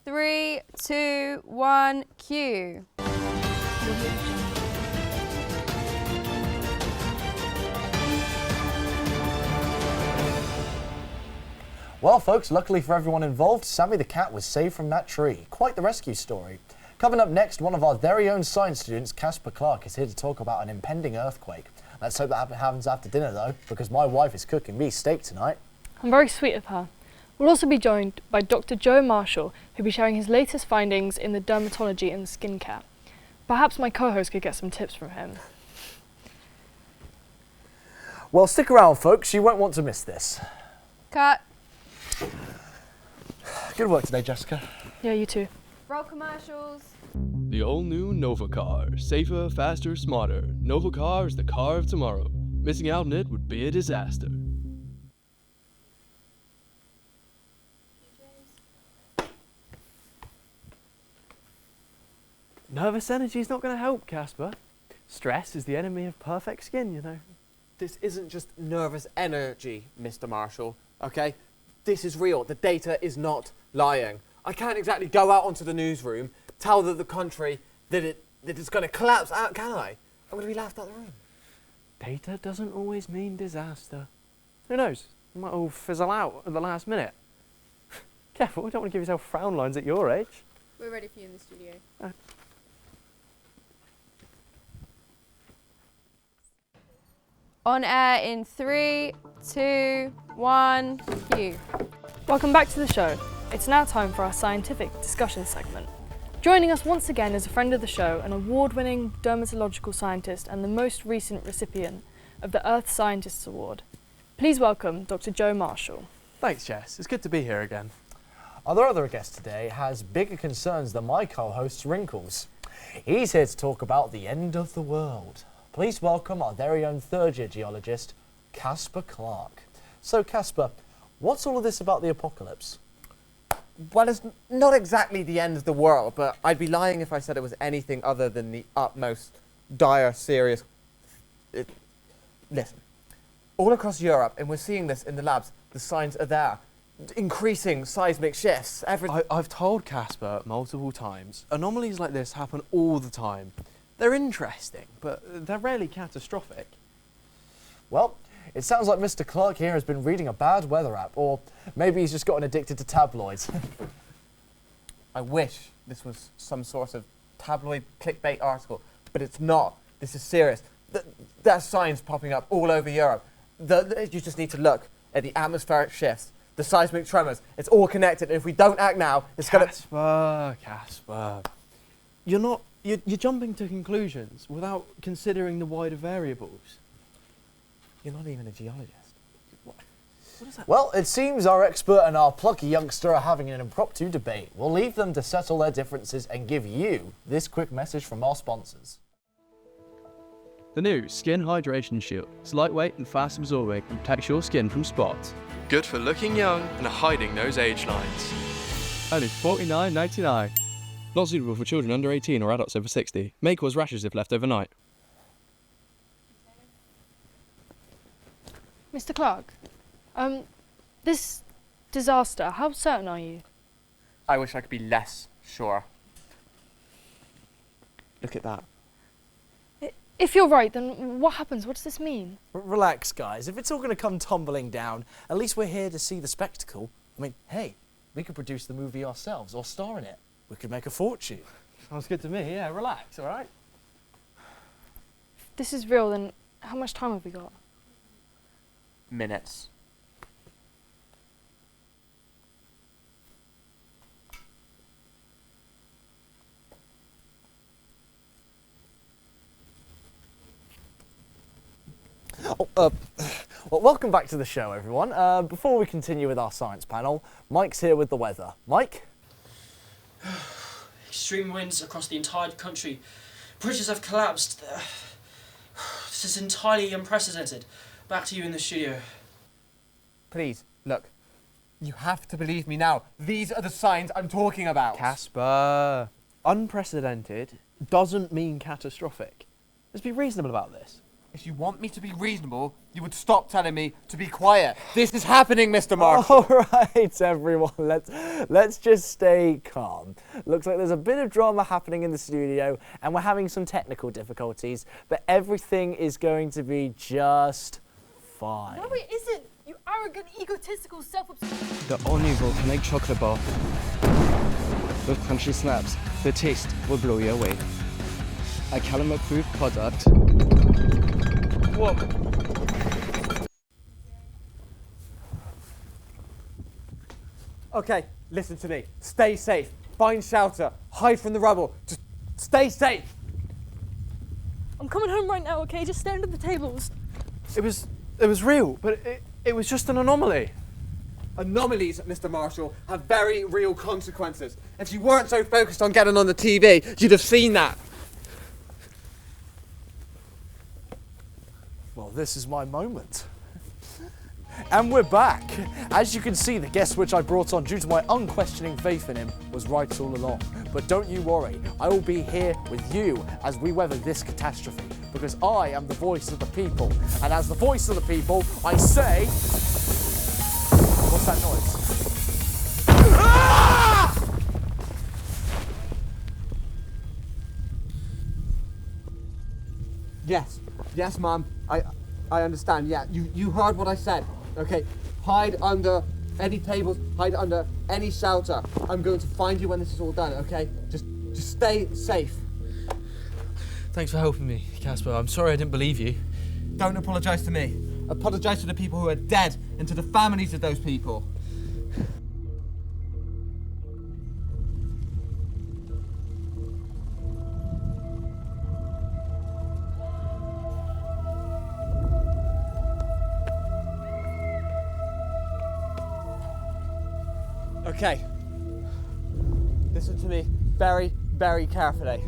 3, 2, 1, cue. Well, folks, luckily for everyone involved, Sammy the cat was saved from that tree. Quite the rescue story. Coming up next, one of our very own science students, Casper Clark, is here to talk about an impending earthquake. Let's hope that happens after dinner, though, because my wife is cooking me steak tonight. I'm very sweet of her. We'll also be joined by Dr. Joe Marshall, who'll be sharing his latest findings in the dermatology and skincare. Perhaps my co-host could get some tips from him. Well, stick around, folks. You won't want to miss this. Cut. Good work today, Jessica. Yeah, you too. Roll commercials. The all-new Nova car. Safer, faster, smarter. Nova car is the car of tomorrow. Missing out on it would be a disaster. Nervous energy is not going to help, Casper. Stress is the enemy of perfect skin, you know. This isn't just nervous energy, Mr. Marshall, okay? This is real. The data is not lying. I can't exactly go out onto the newsroom, tell the country that it's going to collapse out, can I? I'm going to be laughed out of the room. Data doesn't always mean disaster. Who knows? It might all fizzle out at the last minute. Careful, don't want to give yourself frown lines at your age. We're ready for you in the studio. On air in 3, 2, 1, cue. Welcome back to the show. It's now time for our scientific discussion segment. Joining us once again is a friend of the show, an award-winning dermatological scientist and the most recent recipient of the Earth Scientists Award. Please welcome Dr. Joe Marshall. Thanks, Jess. It's good to be here again. Our other guest today has bigger concerns than my co-host's wrinkles. He's here to talk about the end of the world. Please welcome our very own third-year geologist, Casper Clark. So, Casper, what's all of this about the apocalypse? Well, it's not exactly the end of the world, but I'd be lying if I said it was anything other than the utmost dire, serious... Listen, all across Europe, and we're seeing this in the labs, the signs are there. Increasing seismic shifts. I've told Casper multiple times, anomalies like this happen all the time. They're interesting, but they're rarely catastrophic. Well, it sounds like Mr. Clark here has been reading a bad weather app, or maybe he's just gotten addicted to tabloids. I wish this was some sort of tabloid clickbait article, but it's not. This is serious. There's signs popping up all over Europe. You just need to look at the atmospheric shifts, the seismic tremors. It's all connected, and if we don't act now, it's Casper. You're jumping to conclusions without considering the wider variables. You're not even a geologist. What is that? Well, it seems our expert and our plucky youngster are having an impromptu debate. We'll leave them to settle their differences and give you this quick message from our sponsors. The new Skin Hydration Shield is lightweight and fast absorbing and protects your skin from spots. Good for looking young and hiding those age lines. Only $49.99. Not suitable for children under 18 or adults over 60. May cause rashes if left overnight. Mr. Clark, this disaster, how certain are you? I wish I could be less sure. Look at that. If you're right, then what happens? What does this mean? Relax, guys. If it's all going to come tumbling down, at least we're here to see the spectacle. I mean, hey, we could produce the movie ourselves or star in it. We could make a fortune. Sounds good to me, yeah, relax, all right? If this is real, then how much time have we got? Minutes. Well, welcome back to the show, everyone. Before we continue with our science panel, Mike's here with the weather. Mike? Extreme winds across the entire country. Bridges have collapsed. This is entirely unprecedented. Back to you in the studio. Please, look. You have to believe me now. These are the signs I'm talking about. Casper, unprecedented doesn't mean catastrophic. Let's be reasonable about this. If you want me to be reasonable, you would stop telling me to be quiet. This is happening, Mr. Marshall. All right, everyone, let's just stay calm. Looks like there's a bit of drama happening in the studio and we're having some technical difficulties, but everything is going to be just fine. No, it isn't. You arrogant, egotistical, self-obsessed. The only volcanic chocolate bar with crunchy snaps. The taste will blow you away. A Callum approved product. Whoa. Okay, listen to me. Stay safe. Find shelter. Hide from the rubble. Just stay safe. I'm coming home right now, okay? Just stay under the tables. It was real, but it was just an anomaly. Anomalies, Mr. Marshall, have very real consequences. If you weren't so focused on getting on the TV, you'd have seen that. Well, this is my moment. And we're back. As you can see, the guest which I brought on due to my unquestioning faith in him was right all along. But don't you worry, I will be here with you as we weather this catastrophe, because I am the voice of the people. And as the voice of the people, I say... What's that noise? Ah! Yes, Mum. I understand. Yeah, you heard what I said. Okay, hide under any tables, hide under any shelter. I'm going to find you when this is all done. Okay, just stay safe. Thanks for helping me, Casper. I'm sorry I didn't believe you. Don't apologise to me. Apologise to the people who are dead and to the families of those people. Okay. Listen to me very, very carefully.